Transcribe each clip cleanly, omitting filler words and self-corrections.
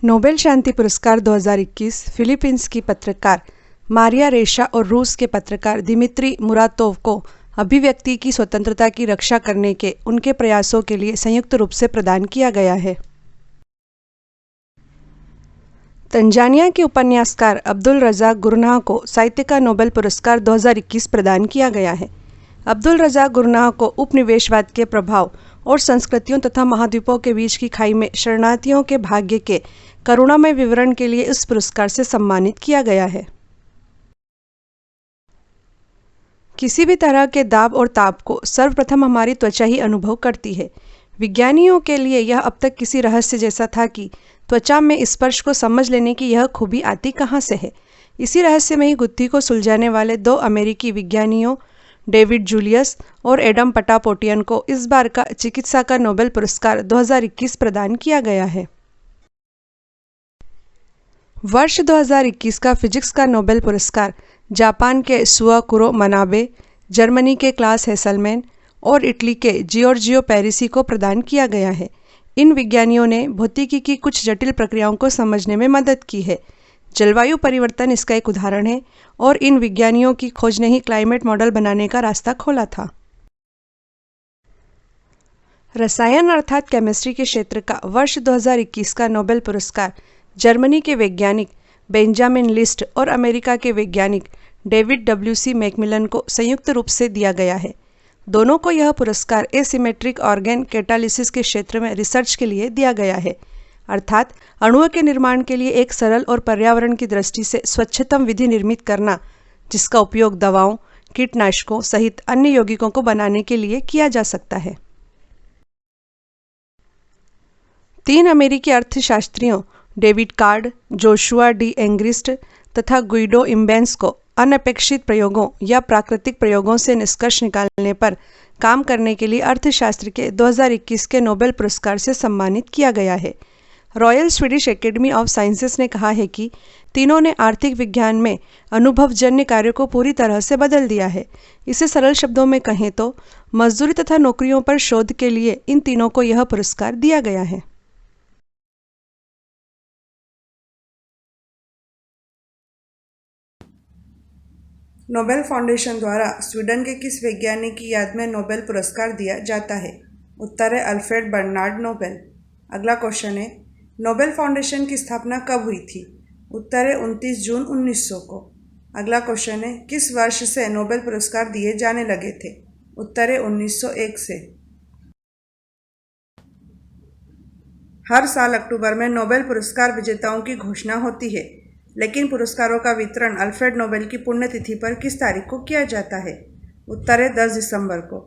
Nobel शांति पुरस्कार 2021 Philippines की पत्रकार मारिया रेशा और रूस के पत्रकार दिमित्री मुरातोव को अभिव्यक्ति की स्वतंत्रता की रक्षा करने के उनके प्रयासों के लिए संयुक्त रूप से प्रदान किया गया है। तंजानिया के उपन्यासकार अब्दुल रज़ाक गुरनाह को साहित्य का नोबेल पुरस्कार 2021 प्रदान किया गया है। अब्दुल रज़ाक गुरनाह को उपनिवेशवाद के प्रभाव और संस्कृतियों तथा महाद्वीपों के बीच की खाई में शरणार्थियों के भाग्य के करुणामय विवरण के लिए इस पुरस्कार से सम्मानित किया गया है। किसी भी तरह के दाब और ताप को सर्वप्रथम हमारी त्वचा ही अनुभव करती है। विज्ञानियों के लिए यह अब तक किसी रहस्य जैसा था कि त्वचा में स्पर्श को समझ लेने की यह खूबी आती कहाँ से है। इसी रहस्य में ही गुत्थी को सुलझाने वाले दो अमेरिकी विज्ञानियों डेविड जूलियस और एडम पटापोटियन को इस बार का चिकित्सा का नोबेल पुरस्कार 2021 प्रदान किया गया है। वर्ष 2021 का फिजिक्स का नोबेल पुरस्कार जापान के सुआकुरो मनाबे, जर्मनी के क्लास हेसलमैन और इटली के जियोर्जियो पेरिसी को प्रदान किया गया है। इन विज्ञानियों ने भौतिकी की कुछ जटिल प्रक्रियाओं को समझने में मदद की है। जलवायु परिवर्तन इसका एक उदाहरण है और इन विज्ञानियों की खोज ने ही क्लाइमेट मॉडल बनाने का रास्ता खोला था। रसायन अर्थात केमिस्ट्री के क्षेत्र का वर्ष 2021 का नोबेल पुरस्कार जर्मनी के वैज्ञानिक बेंजामिन लिस्ट और अमेरिका के वैज्ञानिक डेविड डब्ल्यू.सी. मैकमिलन को संयुक्त रूप से दिया गया है। दोनों को यह पुरस्कार एसिमेट्रिक ऑर्गेन कैटालिसिस के क्षेत्र में रिसर्च के लिए दिया गया है, अर्थात अणुओं के निर्माण के लिए एक सरल और पर्यावरण की दृष्टि से स्वच्छतम विधि निर्मित करना, जिसका उपयोग दवाओं, कीटनाशकों सहित अन्य यौगिकों को बनाने के लिए किया जा सकता है। 3 अमेरिकी अर्थशास्त्रियों David card, Joshua D Angrist तथा गुइडो इम्बेंस को अनपेक्षित प्रयोगों या प्राकृतिक प्रयोगों से निष्कर्ष निकालने पर काम करने के लिए अर्थशास्त्र के 2021 के नोबेल पुरस्कार से सम्मानित किया गया है। Royal Swedish academy of sciences ने कहा है कि तीनों ने आर्थिक विज्ञान में अनुभवजन्य कार्यों को पूरी तरह से बदल दिया है। इसे सरल शब्दों में कहें तो मजदूरी तथा नौकरियों पर शोध के लिए इन तीनों को यह पुरस्कार दिया गया है। नोबेल फाउंडेशन द्वारा स्वीडन के किस वैज्ञानिक की याद में नोबेल पुरस्कार दिया जाता है? उत्तर है अल्फ्रेड बर्नार्ड नोबेल। अगला क्वेश्चन है, नोबेल फाउंडेशन की स्थापना कब हुई थी? उत्तर है 29 जून 1900 को। अगला क्वेश्चन है, किस वर्ष से नोबेल पुरस्कार दिए जाने लगे थे? उत्तर है 1901 से। हर साल अक्टूबर में नोबेल पुरस्कार विजेताओं की घोषणा होती है, लेकिन पुरस्कारों का वितरण अल्फ्रेड नोबेल की पुण्यतिथि पर किस तारीख को किया जाता है? उत्तर है 10 दिसंबर को।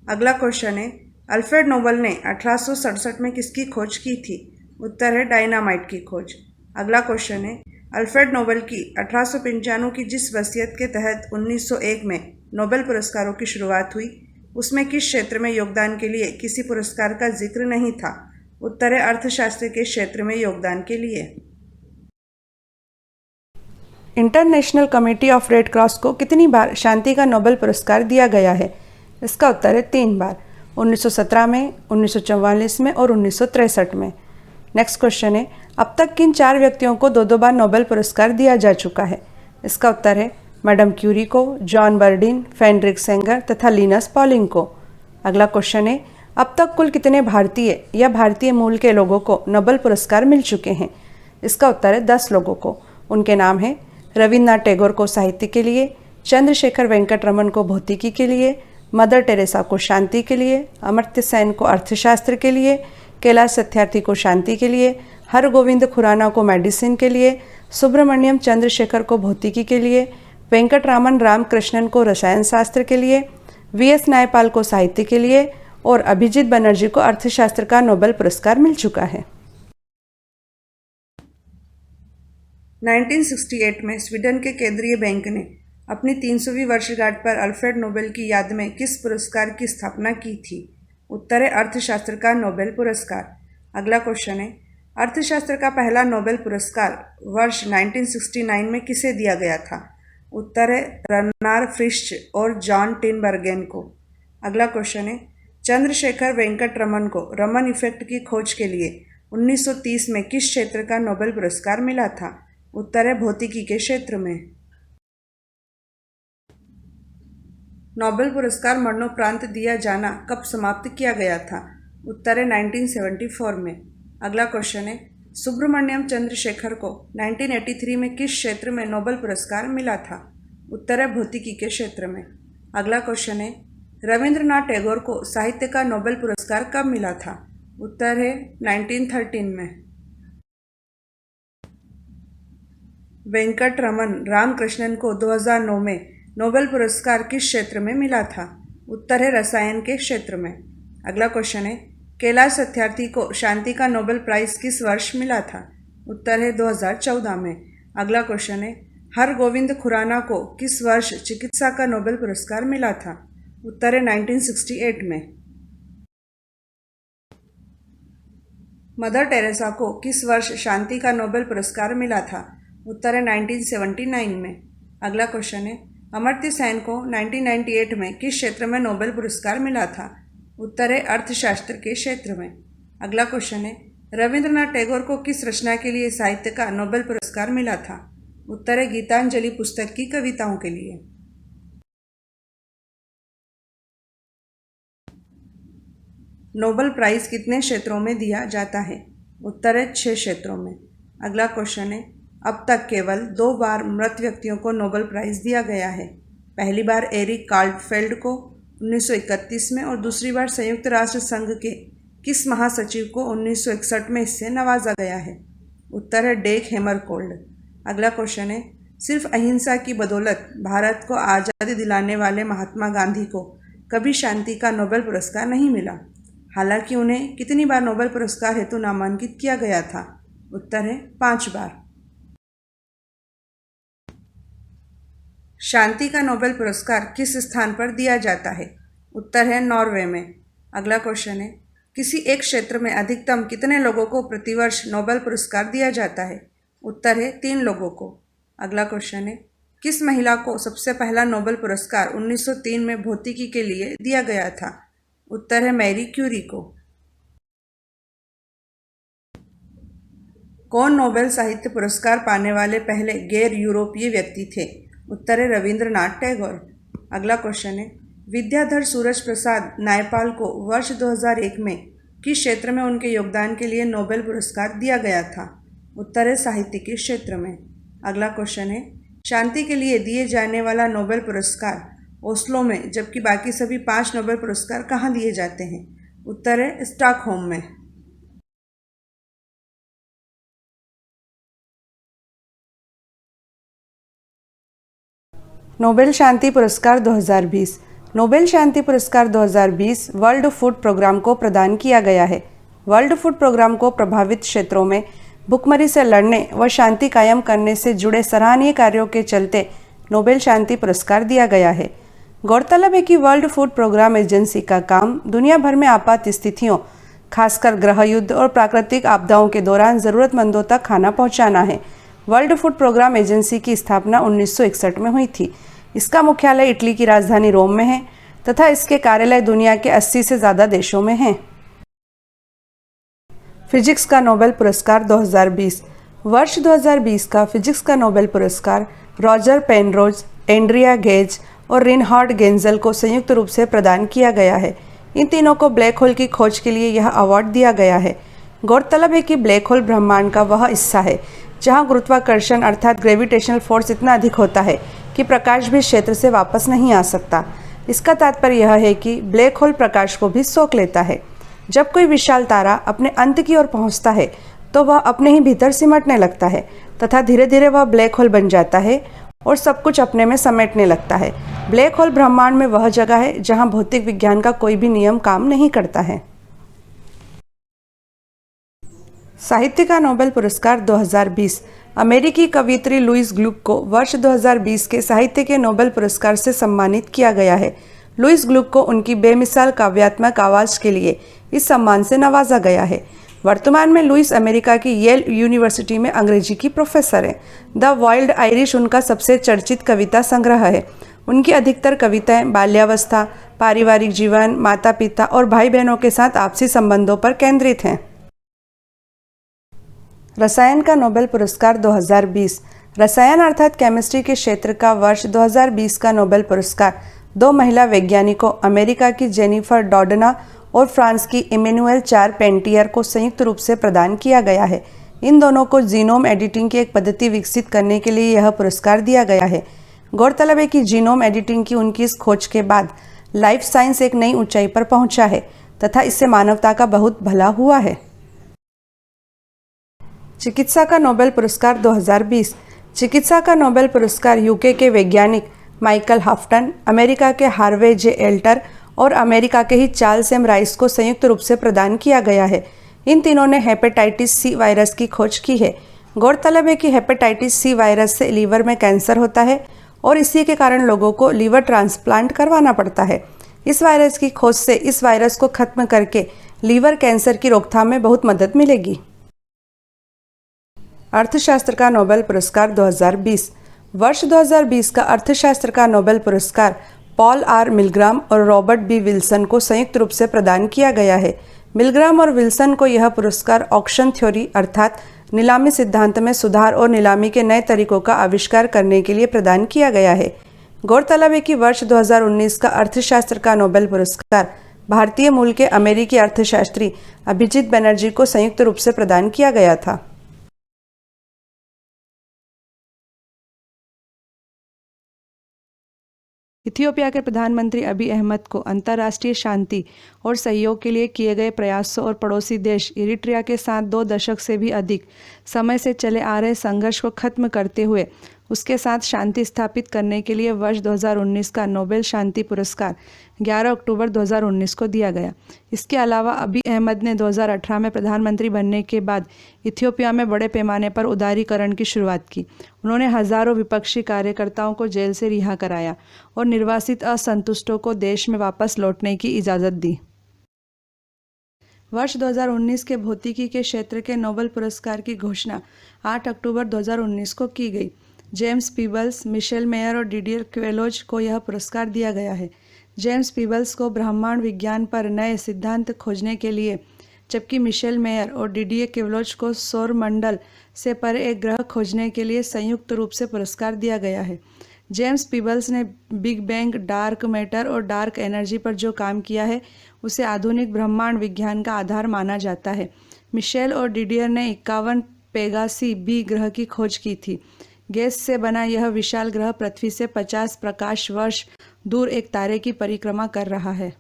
अगला क्वेश्चन है, अल्फ्रेड नोबेल ने 1867 में किसकी खोज की थी? उत्तर है डायनामाइट की खोज। अगला क्वेश्चन है, अल्फ्रेड नोबेल की 1895 की जिस वसीयत के तहत 1901 में नोबेल पुरस्कारों की शुरुआत हुई, उसमें किस क्षेत्र में योगदान के लिए किसी पुरस्कार का जिक्र नहीं था? उत्तर है अर्थशास्त्र के क्षेत्र में योगदान के लिए। International committee of red cross को कितनी बार शांति का नोबेल पुरस्कार दिया गया है? इसका उत्तर है 3 बार, 1917 में, 1944 में और 1963 में। नेक्स्ट क्वेश्चन है, अब तक किन 4 व्यक्तियों को 2-2 बार नोबेल पुरस्कार दिया जा चुका है? इसका उत्तर है मैडम क्यूरी को, जॉन बर्डिन, फ्रेडरिक सेंगर तथा लिनस पॉलिंग को। अगला क्वेश्चन है, अब तक कुल कितने भारतीय या भारतीय मूल के लोगों को नोबेल पुरस्कार मिल चुके हैं? इसका उत्तर है 10 लोगों को। उनके नाम हैं रविन्द्रनाथ टैगोर को साहित्य के लिए, चंद्रशेखर वेंकट रमन को भौतिकी के लिए, मदर टेरेसा को शांति के लिए, अमर्त्य सेन को अर्थशास्त्र के लिए, कैलाश सत्यार्थी को शांति के लिए, हरगोविंद खुराना को मेडिसिन के लिए, सुब्रमण्यम चंद्रशेखर को भौतिकी के लिए, वेंकटरामन रामकृष्णन को रसायन शास्त्र के लिए, वी.एस. नायपाल को साहित्य के लिए और अभिजीत बनर्जी को अर्थशास्त्र का नोबेल पुरस्कार मिल चुका है। 1968 में स्वीडन के केंद्रीय बैंक ने अपनी 300वीं वर्षगांठ पर अल्फ्रेड नोबेल की याद में किस पुरस्कार की स्थापना की थी? उत्तर है अर्थशास्त्र का नोबेल पुरस्कार। अगला क्वेश्चन है, अर्थशास्त्र का पहला नोबेल पुरस्कार वर्ष 1969 में किसे दिया गया था? उत्तर है रन्नार फ्रिश्च और जॉन टिनबर्गेन को। अगला क्वेश्चन है, चंद्रशेखर वेंकट रमन को रमन इफेक्ट की खोज के लिए 1930 में किस क्षेत्र का नोबेल पुरस्कार मिला था? उत्तर है भौतिकी के क्षेत्र में। नोबेल पुरस्कार मरणोपरांत दिया जाना कब समाप्त किया गया था? उत्तर है 1974 में। अगला क्वेश्चन है, सुब्रमण्यम चंद्रशेखर को 1983 में किस क्षेत्र में नोबेल पुरस्कार मिला था? उत्तर है भौतिकी के क्षेत्र में। अगला क्वेश्चन है, रविंद्रनाथ टैगोर को साहित्य का नोबेल पुरस्कार कब मिला था? उत्तर है 1913 में। वेंकट रमन रामकृष्णन को 2009 में नोबेल पुरस्कार किस क्षेत्र में मिला था? उत्तर है रसायन के क्षेत्र में। अगला क्वेश्चन है, कैलाश सत्यार्थी को शांति का नोबेल प्राइज किस वर्ष मिला था? उत्तर है 2014 में। अगला क्वेश्चन है, हरगोविंद खुराना को किस वर्ष चिकित्सा का नोबेल पुरस्कार मिला था? उत्तर है 1968 में। मदर टेरेसा को किस वर्ष शांति का नोबेल पुरस्कार मिला था? उत्तर है 1979 में। अगला क्वेश्चन है, अमर्त्य सेन को 1998 में किस क्षेत्र में नोबेल पुरस्कार मिला था? उत्तर है अर्थशास्त्र के क्षेत्र में। अगला क्वेश्चन है, रविंद्रनाथ टैगोर को किस रचना के लिए साहित्य का नोबेल पुरस्कार मिला था? उत्तर है गीतांजलि पुस्तक की कविताओं के लिए। नोबेल प्राइज कितने क्षेत्रों में दिया जाता है? उत्तर है 6 क्षेत्रों में। अगला क्वेश्चन है, अब तक केवल 2 बार मृत व्यक्तियों को नोबेल प्राइज दिया गया है। पहली बार एरिक कार्लफेल्ड को 1931 में और दूसरी बार संयुक्त राष्ट्र संघ के किस महासचिव को 1961 में इससे नवाजा गया है? उत्तर है डेग हैमरकोल्ड। अगला क्वेश्चन है, सिर्फ अहिंसा की बदौलत भारत को आज़ादी दिलाने वाले महात्मा गांधी को कभी शांति का नोबेल पुरस्कार नहीं मिला। हालांकि उन्हें कितनी बार नोबेल पुरस्कार हेतु नामांकित किया गया था? उत्तर है 5 बार। शांति का नोबेल पुरस्कार किस स्थान पर दिया जाता है? उत्तर है नॉर्वे में। अगला क्वेश्चन है, किसी एक क्षेत्र में अधिकतम कितने लोगों को प्रतिवर्ष नोबेल पुरस्कार दिया जाता है? उत्तर है 3 लोगों को। अगला क्वेश्चन है, किस महिला को सबसे पहला नोबेल पुरस्कार 1903 में भौतिकी के लिए दिया गया था? उत्तर है मैरी क्यूरी को। कौन नोबेल साहित्य पुरस्कार पाने वाले पहले गैर यूरोपीय व्यक्ति थे? उत्तर है रविंद्रनाथ टैगोर। अगला क्वेश्चन है, विद्याधर सूरज प्रसाद नायपाल को वर्ष 2001 में किस क्षेत्र में उनके योगदान के लिए नोबेल पुरस्कार दिया गया था? उत्तर है साहित्य के क्षेत्र में। अगला क्वेश्चन है, शांति के लिए दिए जाने वाला नोबेल पुरस्कार ओस्लो में जबकि बाकी सभी 5 नोबेल पुरस्कार कहाँ दिए जाते हैं? उत्तर है स्टॉकहोम में। नोबेल शांति पुरस्कार 2020। नोबेल शांति पुरस्कार 2020 वर्ल्ड फूड प्रोग्राम को प्रदान किया गया है। वर्ल्ड फूड प्रोग्राम को प्रभावित क्षेत्रों में भुखमरी से लड़ने व शांति कायम करने से जुड़े सराहनीय कार्यों के चलते नोबेल शांति पुरस्कार दिया गया है। गौरतलब है कि वर्ल्ड फूड प्रोग्राम एजेंसी का काम दुनिया भर में आपात स्थितियों, खासकर गृह युद्ध और प्राकृतिक आपदाओं के दौरान ज़रूरतमंदों तक खाना पहुंचाना है। वर्ल्ड फूड प्रोग्राम एजेंसी की स्थापना 1961 में हुई थी। इसका मुख्यालय इटली की राजधानी रोम में है तथा इसके कार्यालय दुनिया के 80 से ज़्यादा देशों में हैं। फिजिक्स का नोबेल पुरस्कार 2020। वर्ष 2020 का फिजिक्स का नोबेल पुरस्कार रॉजर पेनरोज, एंड्रिया गेज और रिनहार्ड गेंजल को संयुक्त रूप से प्रदान किया गया है। इन तीनों को ब्लैक होल की खोज के लिए यह अवार्ड दिया गया है। गौरतलब है कि ब्लैक होल ब्रह्मांड का वह हिस्सा है जहां गुरुत्वाकर्षण अर्थात ग्रेविटेशनल फोर्स इतना अधिक होता है कि प्रकाश भी क्षेत्र से वापस नहीं आ सकता। इसका तात्पर्य यह है कि ब्लैक होल प्रकाश को भी सोख लेता है। जब कोई विशाल तारा अपने अंत की ओर पहुंचता है तो वह अपने ही भीतर सिमटने लगता है तथा धीरे धीरे वह ब्लैक होल बन जाता है और सब कुछ अपने में समेटने लगता है। ब्लैक होल ब्रह्मांड में वह जगह है जहां भौतिक विज्ञान का कोई भी नियम काम नहीं करता है। साहित्य का नोबेल पुरस्कार 2020। अमेरिकी कवयित्री लुईस ग्लुक को वर्ष 2020 के साहित्य के नोबेल पुरस्कार से सम्मानित किया गया है। लुईस ग्लुक को उनकी बेमिसाल काव्यात्मक आवाज के लिए इस सम्मान से नवाजा गया है। वर्तमान में लुईस अमेरिका की येल यूनिवर्सिटी में अंग्रेजी की प्रोफेसर हैं। द वाइल्ड आयरिश उनका सबसे चर्चित कविता संग्रह है। उनकी अधिकतर कविताएं बाल्यावस्था, पारिवारिक जीवन, माता पिता और भाई बहनों के साथ आपसी संबंधों पर केंद्रित हैं। रसायन का नोबेल पुरस्कार 2020। रसायन अर्थात केमिस्ट्री के क्षेत्र का वर्ष 2020 का नोबेल पुरस्कार 2 महिला वैज्ञानिकों अमेरिका की जेनिफर डॉडना और फ्रांस की इमैनुएल चारपेंटियर को संयुक्त रूप से प्रदान किया गया है। इन दोनों को जीनोम एडिटिंग की एक पद्धति विकसित करने के लिए यह पुरस्कार दिया गया है। गौरतलब है कि जीनोम एडिटिंग की उनकी इस खोज के बाद लाइफ साइंस एक नई ऊंचाई पर पहुंचा है तथा इससे मानवता का बहुत भला हुआ है। चिकित्सा का नोबेल पुरस्कार 2020। चिकित्सा का नोबेल पुरस्कार यूके के वैज्ञानिक माइकल हाफ्टन, अमेरिका के हार्वे जे एल्टर और अमेरिका के ही चार्ल्स एम राइस को संयुक्त रूप से प्रदान किया गया है। इन तीनों ने हेपेटाइटिस सी वायरस की खोज की है। गौरतलब है कि हेपेटाइटिस सी वायरस से लीवर में कैंसर होता है और इसी के कारण लोगों को लीवर ट्रांसप्लांट करवाना पड़ता है। इस वायरस की खोज से इस वायरस को खत्म करके लीवर कैंसर की रोकथाम में बहुत मदद मिलेगी। अर्थशास्त्र का नोबेल पुरस्कार 2020। वर्ष 2020 का अर्थशास्त्र का नोबेल पुरस्कार पॉल आर मिलग्राम और रॉबर्ट बी विल्सन को संयुक्त रूप से प्रदान किया गया है। मिलग्राम और विल्सन को यह पुरस्कार ऑक्शन थ्योरी अर्थात नीलामी सिद्धांत में सुधार और नीलामी के नए तरीकों का आविष्कार करने के लिए प्रदान किया गया है। गौरतलब है कि वर्ष 2019 का अर्थशास्त्र का नोबेल पुरस्कार भारतीय मूल के अमेरिकी अर्थशास्त्री अभिजीत बनर्जी को संयुक्त रूप से प्रदान किया गया था। इथियोपिया के प्रधानमंत्री अबी अहमद को अंतर्राष्ट्रीय शांति और सहयोग के लिए किए गए प्रयासों और पड़ोसी देश इरिट्रिया के साथ 2 दशक से भी अधिक समय से चले आ रहे संघर्ष को खत्म करते हुए उसके साथ शांति स्थापित करने के लिए वर्ष 2019 का नोबेल शांति पुरस्कार 11 अक्टूबर 2019 को दिया गया। इसके अलावा अबी अहमद ने 2018 में प्रधानमंत्री बनने के बाद इथियोपिया में बड़े पैमाने पर उदारीकरण की शुरुआत की। उन्होंने हजारों विपक्षी कार्यकर्ताओं को जेल से रिहा कराया और निर्वासित असंतुष्टों को देश में वापस लौटने की इजाज़त दी। वर्ष 2019 के भौतिकी के क्षेत्र के नोबेल पुरस्कार की घोषणा 8 अक्टूबर 2019 को की गई। जेम्स पीबल्स, मिशेल मेयर और डिडियर क्वेलोज को यह पुरस्कार दिया गया है। जेम्स पीबल्स को ब्रह्मांड विज्ञान पर नए सिद्धांत खोजने के लिए, जबकि मिशेल मेयर और डिडियर क्वेलोज को सौर मंडल से परे एक ग्रह खोजने के लिए संयुक्त रूप से पुरस्कार दिया गया है। जेम्स पीबल्स ने बिग बैंग, डार्क मैटर और डार्क एनर्जी पर जो काम किया है उसे आधुनिक ब्रह्मांड विज्ञान का आधार माना जाता है। मिशेल और डिडियर ने 51 पेगासी बी ग्रह की खोज की थी। गैस से बना यह विशाल ग्रह पृथ्वी से 50 प्रकाश वर्ष दूर एक तारे की परिक्रमा कर रहा है।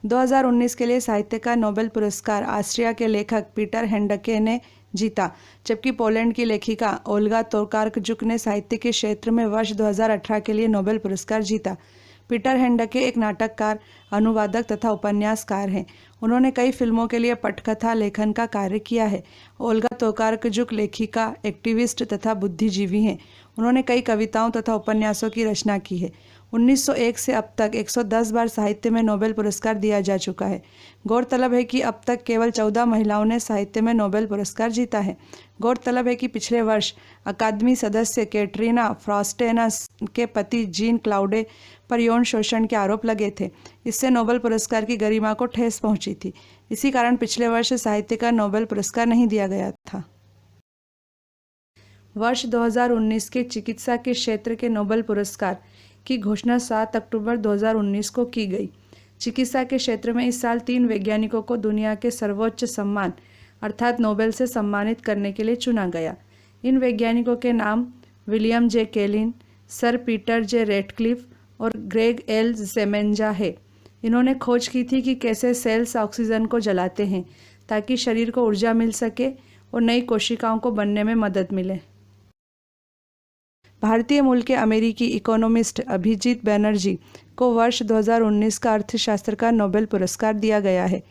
2019 के लिए साहित्य का नोबेल पुरस्कार ऑस्ट्रिया के लेखक पीटर हैंडके ने जीता, जबकि पोलैंड की लेखिका ओल्गा तोकार्कजुक ने साहित्य के क्षेत्र में वर्ष 2018 के लिए नोबेल पुरस्कार जीता। पीटर हैंडके एक नाटककार, अनुवादक तथा उपन्यासकार हैं। उन्होंने कई फिल्मों के लिए पटकथा लेखन का कार्य किया है। ओल्गा तोकार्कजुक लेखिका, एक्टिविस्ट तथा बुद्धिजीवी हैं। उन्होंने कई कविताओं तथा उपन्यासों की रचना की है। 1901 से अब तक 110 बार साहित्य में नोबेल पुरस्कार दिया जा चुका है। गौरतलब है कि अब तक केवल 14 महिलाओं ने साहित्य में नोबेल पुरस्कार जीता है। गौरतलब है कि पिछले वर्ष अकादमी सदस्य कैटरीना फ्रॉस्टेनस के पति जीन क्लाउडे पर यौन शोषण के आरोप लगे थे। इससे नोबेल पुरस्कार की गरिमा को ठेस पहुंची थी। इसी कारण पिछले वर्ष साहित्य का नोबेल पुरस्कार नहीं दिया गया था। वर्ष 2019 के चिकित्सा के क्षेत्र के नोबेल पुरस्कार की घोषणा 7 अक्टूबर 2019 को की गई। चिकित्सा के क्षेत्र में इस साल 3 वैज्ञानिकों को दुनिया के सर्वोच्च सम्मान अर्थात नोबेल से सम्मानित करने के लिए चुना गया। इन वैज्ञानिकों के नाम विलियम जे केलिन, सर पीटर जे रेडक्लिफ और ग्रेग एल सेमेंजा है। इन्होंने खोज की थी कि कैसे सेल्स ऑक्सीजन को जलाते हैं ताकि शरीर को ऊर्जा मिल सके और नई कोशिकाओं को बनने में मदद मिले। भारतीय मूल के अमेरिकी इकोनॉमिस्ट अभिजीत बनर्जी को वर्ष 2019 का अर्थशास्त्र का नोबेल पुरस्कार दिया गया है।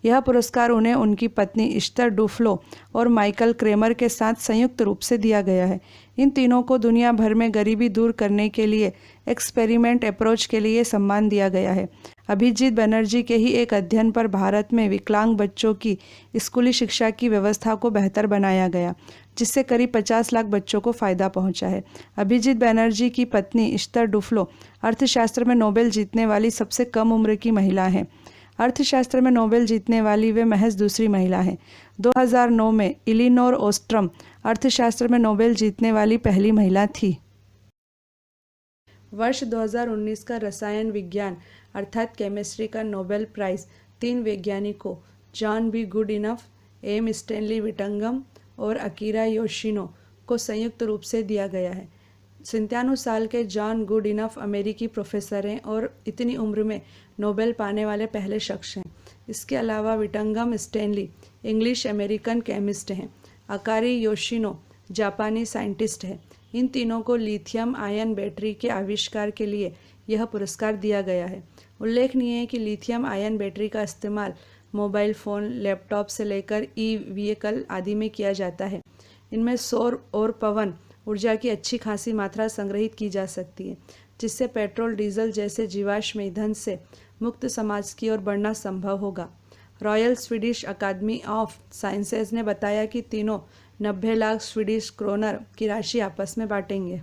यह पुरस्कार उन्हें उनकी पत्नी इश्तर डुफ्लो और माइकल क्रेमर के साथ संयुक्त रूप से दिया गया है। इन तीनों को दुनिया भर में गरीबी दूर करने के लिए एक्सपेरिमेंट अप्रोच के लिए सम्मान दिया गया है। अभिजीत बनर्जी के ही एक अध्ययन पर भारत में विकलांग बच्चों की स्कूली शिक्षा की व्यवस्था को बेहतर बनाया गया, जिससे करीब 50 लाख बच्चों को फ़ायदा पहुंचा है। अभिजीत बनर्जी की पत्नी इश्तर डुफ्लो अर्थशास्त्र में नोबेल जीतने वाली सबसे कम उम्र की महिला हैं। अर्थशास्त्र में नोबेल जीतने वाली वे महज दूसरी महिला हैं। 2009 में इलिनोर ओस्ट्रम अर्थशास्त्र में नोबेल जीतने वाली पहली महिला थी। वर्ष 2019 का रसायन विज्ञान अर्थात केमिस्ट्री का नोबेल प्राइज 3 वैज्ञानिकों John B Goodenough, M Stanley Whittingham और अकीरा योशिनो को संयुक्त रूप से दिया गया है। 97 साल के जॉन गुडइनफ अमेरिकी प्रोफेसर हैं और इतनी उम्र में नोबेल पाने वाले पहले शख्स हैं। इसके अलावा विटंगम स्टैनली इंग्लिश अमेरिकन केमिस्ट हैं। अकारी योशिनो जापानी साइंटिस्ट है। इन तीनों को लिथियम आयन बैटरी के आविष्कार के लिए यह पुरस्कार दिया गया है। उल्लेखनीय है कि लिथियम आयन बैटरी का इस्तेमाल मोबाइल फ़ोन, लैपटॉप से लेकर व्हीकल आदि में किया जाता है। इनमें सौर और पवन ऊर्जा की अच्छी खासी मात्रा संग्रहित की जा सकती है, जिससे पेट्रोल, डीजल जैसे जीवाश्म ईंधन से मुक्त समाज की ओर बढ़ना संभव होगा। रॉयल स्वीडिश अकादमी ऑफ साइंसेज ने बताया कि तीनों 90 लाख स्वीडिश क्रोनर की राशि आपस में बांटेंगे।